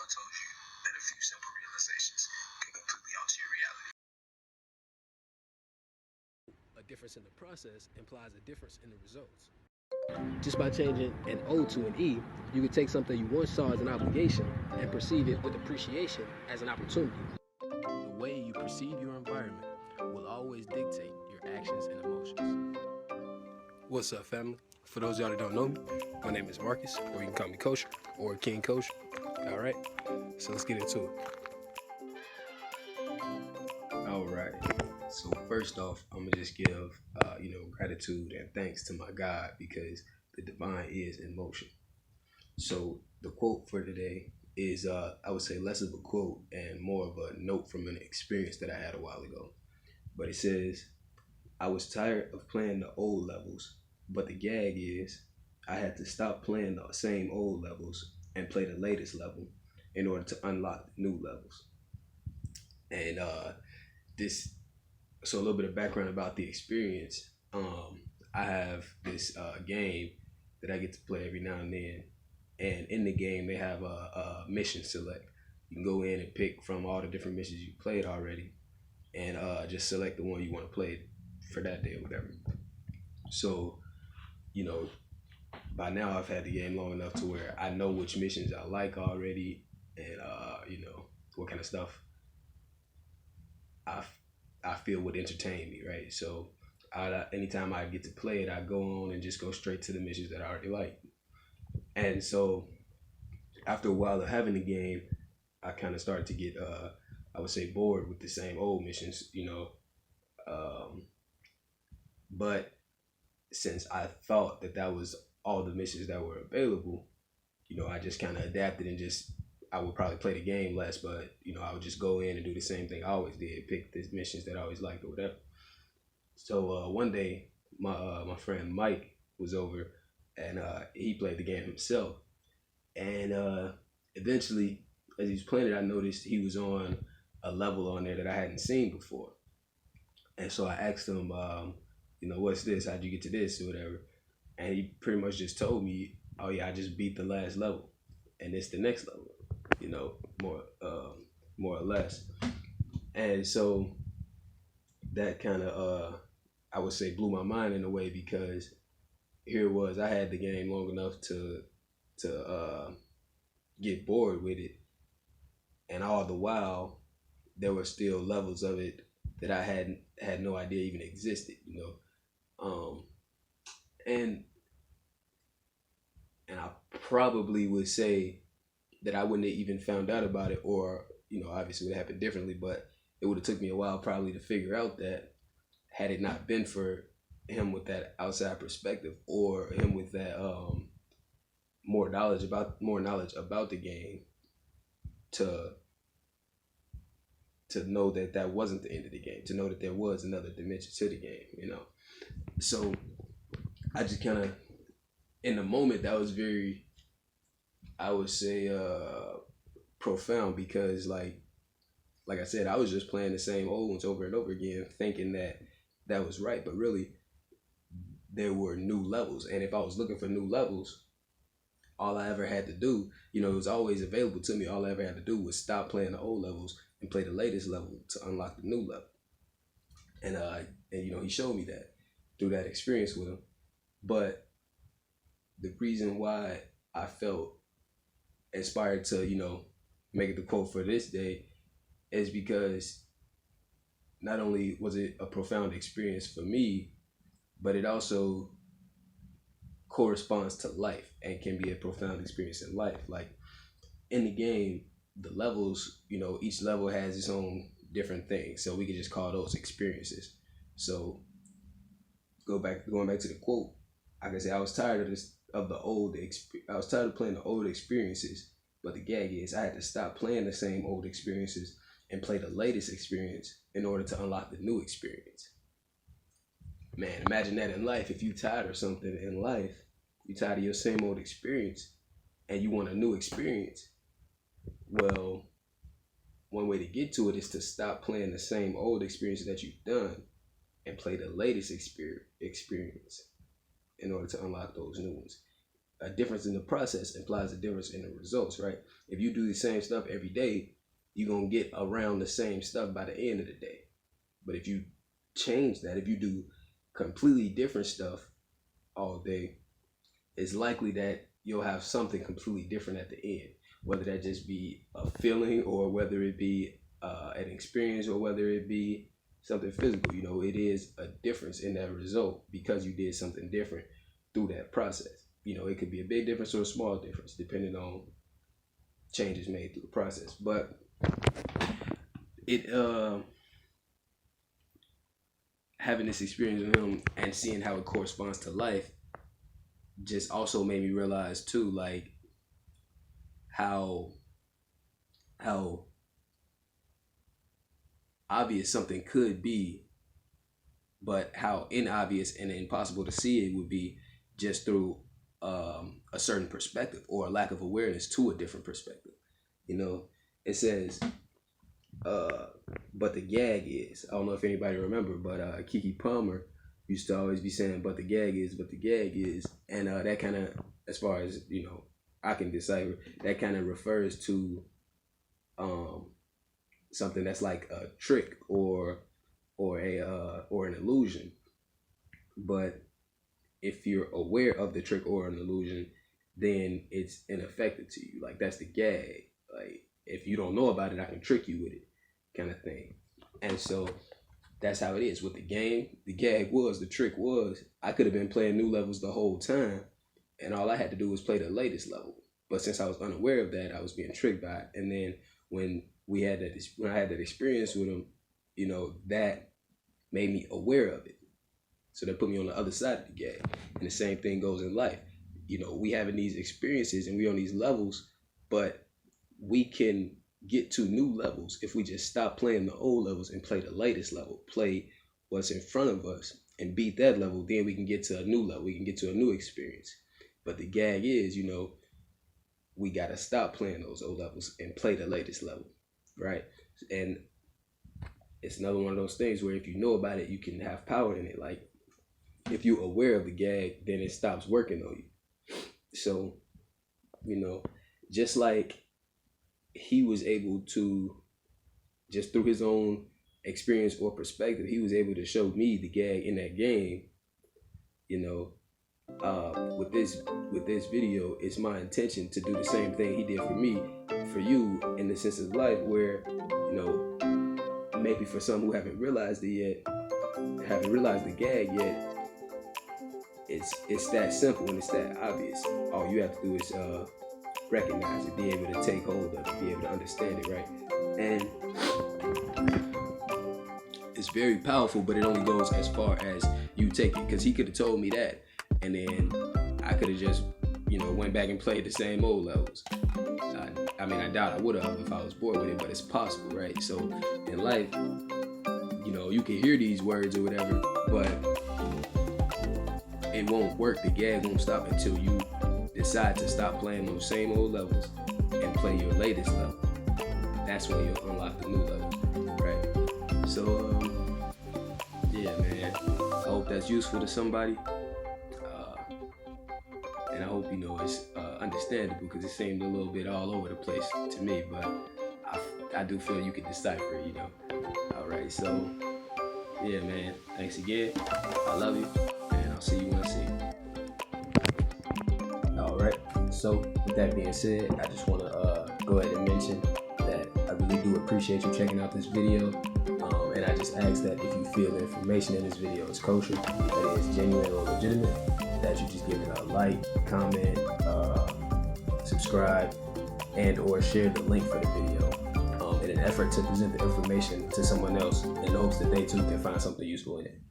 told you that a few simple realizations can completely alter your reality. A difference in the process implies a difference in the results. Just by changing an O to an E, you can take something you once saw as an obligation and perceive it with appreciation as an opportunity. The way you perceive your environment will always dictate your actions and emotions. What's up, family? For those of y'all that don't know me, my name is Marcus, or you can call me Kosher, or King Kosher. All right, so let's get into it. All right. So first off, I'm gonna just give, gratitude and thanks to my God, because the divine is in motion. So the quote for today is, I would say, less of a quote and more of a note from an experience that I had a while ago. But it says, I was tired of playing the old levels, but the gag is I had to stop playing the same old levels and play the latest level in order to unlock the new levels. And so a little bit of background about the experience. I have this game that I get to play every now and then, and in the game they have a mission select. You can go in and pick from all the different missions you played already, and just select the one you want to play for that day or whatever. So, by now I've had the game long enough to where I know which missions I like already, and what kind of stuff I feel would entertain me, right? So anytime I get to play it, I go on and just go straight to the missions that I already like. And so after a while of having the game, I kind of started to get, I would say, bored with the same old missions, but since I thought that was all the missions that were available, I just kind of adapted and I would probably play the game less, but I would just go in and do the same thing I always did, pick the missions that I always liked or whatever. So one day, my friend Mike was over, and he played the game himself. And eventually, as he was playing it, I noticed he was on a level on there that I hadn't seen before. And so I asked him, what's this? How'd you get to this or whatever? And he pretty much just told me, oh yeah, I just beat the last level, and it's the next level, more or less. And so that kind of, I would say, blew my mind in a way, because here it was, I had the game long enough to get bored with it, and all the while there were still levels of it that I had no idea even existed, and I probably would say that I wouldn't have even found out about it, or obviously it would happen differently, but it would have took me a while probably to figure out that, had it not been for him with that outside perspective, or him with that more knowledge about the game, to know that wasn't the end of the game, to know that there was another dimension to the game, So I just kind of, in the moment, that was very, I would say, profound, because like I said, I was just playing the same old ones over and over again, thinking that was right, but really there were new levels. And if I was looking for new levels, all I ever had to do, it was always available to me. All I ever had to do was stop playing the old levels and play the latest level to unlock the new level. And he showed me that through that experience with him. But the reason why I felt inspired to, make it the quote for this day is because not only was it a profound experience for me, but it also corresponds to life and can be a profound experience in life. Like in the game, the levels, each level has its own different thing. So we could just call those experiences. So going back to the quote, I can say I was tired of I was tired of playing the old experiences, but the gag is I had to stop playing the same old experiences and play the latest experience in order to unlock the new experience. Man, imagine that in life. If you're tired of something in life, you're tired of your same old experience, and you want a new experience, well, one way to get to it is to stop playing the same old experiences that you've done and play the latest experience in order to unlock those new ones. a difference in the process implies a difference in the results, right? If you do the same stuff every day, you're going to get around the same stuff by the end of the day. But if you change that, if you do completely different stuff all day, it's likely that you'll have something completely different at the end, whether that just be a feeling or whether it be an experience or whether it be something physical. You know, it is a difference in that result because you did something different through that process. You know, it could be a big difference or a small difference depending on changes made through the process. But it having this experience with him and seeing how it corresponds to life just also made me realize too, like how obvious something could be, but how inobvious and impossible to see it would be just through a certain perspective or a lack of awareness to a different perspective. You know, it says, but the gag is, I don't know if anybody remember, but Kiki Palmer used to always be saying, but the gag is, and that kind of, as far as, you know, I can decipher, that kind of refers to something that's like a trick or an illusion. But if you're aware of the trick or an illusion, then it's ineffective to you. Like, that's the gag. Like, if you don't know about it, I can trick you with it, kind of thing. And so that's how it is with the game. The gag was, the trick was, I could have been playing new levels the whole time, and all I had to do was play the latest level. But since I was unaware of that, I was being tricked by it. And then when I had that experience with him, you know, that made me aware of it. So that put me on the other side of the gag. And the same thing goes in life. You know, we having these experiences and we on these levels, but we can get to new levels if we just stop playing the old levels and play the latest level, play what's in front of us and beat that level. Then we can get to a new level. We can get to a new experience. But the gag is, you know, we got to stop playing those old levels and play the latest level, right? And it's another one of those things where if you know about it, you can have power in it. Like, if you're aware of the gag, then it stops working on you. So, you know, just like he was able to, just through his own experience or perspective, he was able to show me the gag in that game. You know, with this video, it's my intention to do the same thing he did for me, for you, in the sense of life, where, you know, maybe for some who haven't realized it yet, haven't realized the gag yet, it's that simple and it's that obvious. All you have to do is recognize it, be able to take hold of it, be able to understand it, right? And it's very powerful, but it only goes as far as you take it. Because he could have told me that, and then I could have just, you know, went back and played the same old levels. I mean, I doubt I would have if I was bored with it, but it's possible, right? So in life, you know, you can hear these words or whatever, but it won't work. The gag won't stop until you decide to stop playing those same old levels and play your latest level. That's when you'll unlock the new levels, right? So, yeah, man. I hope that's useful to somebody. And I hope, you know, it's understandable, because it seemed a little bit all over the place to me, but I do feel you can decipher it, you know. All right, so, yeah, man. Thanks again. I love you, and I'll see you when I see you. All right. So, with that being said, I just want to go ahead and mention that I really do appreciate you checking out this video. And I just ask that if you feel the information in this video is kosher, that is genuine or legitimate, that you just give it a like, comment, subscribe, and or share the link for the video in an effort to present the information to someone else in hopes that they too can find something useful in it.